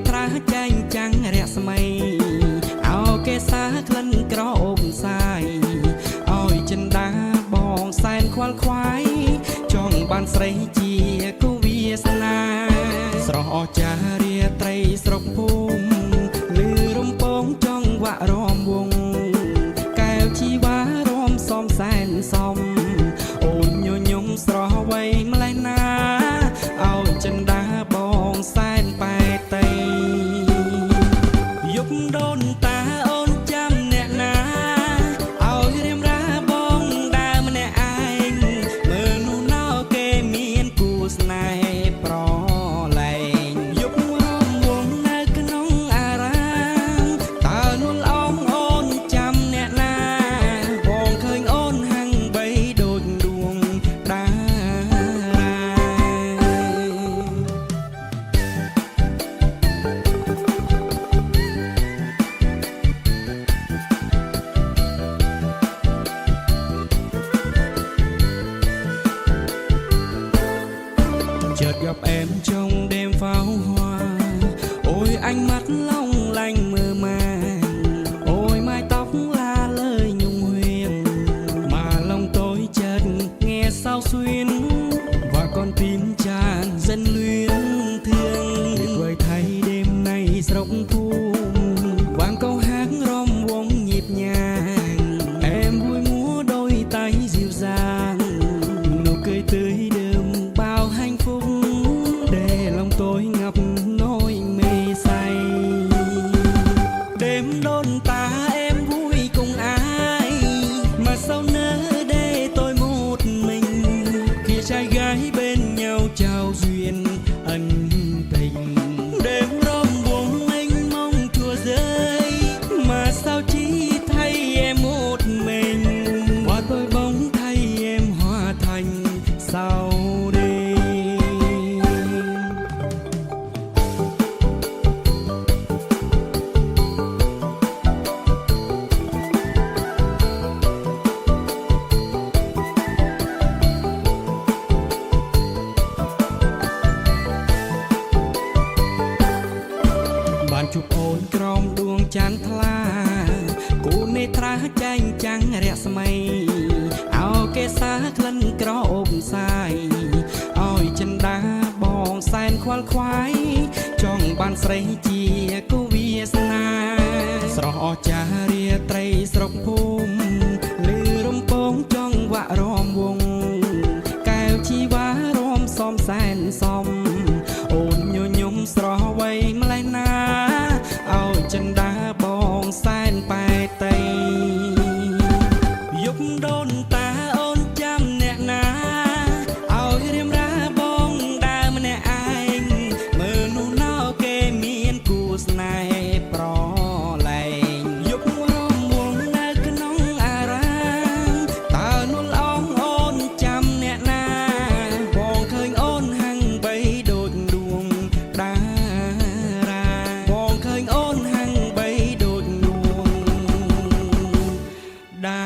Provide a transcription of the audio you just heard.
ត្រាចែងចាំងរស្មីអោកេសាក្លិនក្រអូបសាយអោយចិនដាបងសែនខ្វល់ខ្វាយចង់បានស្រីជាគូវាសនាស្រស់អស្ចារ្យរាត្រីស្រុកភូមិលឺរំពងចង់វាក់រំវងកែវជីវ៉ារំសំសែនសំអូនញញឹមស្រស់វៃម្លេះណាអោយចិនដាបងសែនប៉ែតៃយប់ដូនតាអូនចាំអ្នកណាអោយរៀមរាបងដើរម្នាក់ឯងមើលនោះណោគេមានគូស្នេហ៍ប្រលែងយប់រំវងនៅក្នុងអារាមតើនោះអងអូនចាំអ្នកណាបងឃើញអូនហាំងបីដូចដួងតាchợt gặp em trong đêm pháo hoa ôi ánh mắt long lanh mơ màng ôi mái tóc la lời nhung huyền mà lòng tôi chợt nghe sao xuyên và con tim tràn dân luyến thương tuyệt vời thay đêm nay srốc thu vang câu hát rom vong nhịp nhàng em vui múa đôi tay dịu dàng nụ cười tươi đượm bao hạnh phúc để lòng tôi ngập nỗi mê say đêm đôn ta em vui cùng ai mà sao nỡ để tôi một mình khi trai gái bên nhau trao duyên ân tình đêm rôm buông mênh mông chùa rơi mà sao chỉ thay em một mình qua tôi bóng thay em hóa thành sao đêmបានជួបអូនក្រោមដួងច័ន្ទថ្លាគូនេត្រាចែងចាំងរស្មីអោកេសាក្លិនក្រអូបសាយអោយចិនដាបងសែនខ្វល់ខ្វាយចង់បានស្រីជាគូវាសនាស្រស់អស្ចារ្យរាត្រីស្រុកភូមិលឺរំពងចង់វាក់រំវងកែវជីវ៉ារំសំសែនសំអូនញញឹមស្រស់វៃម្លេះណាអោយចិនដាបងសែនប៉ែតៃយប់ដូនតាអូនចាំអ្នកណាអោយរៀមរាបងដើរម្នាក់ឯងមើលនោះណោគេមានគូស្នេហ៍ប្រលែងយប់រំវងនៅក្នុងអារាមតើនោះអងអូនចាំអ្នកណាបងឃើញអូនហាំងបីដូចដួងតារាបងឃើញអូនហាំងបីដូចដួងតា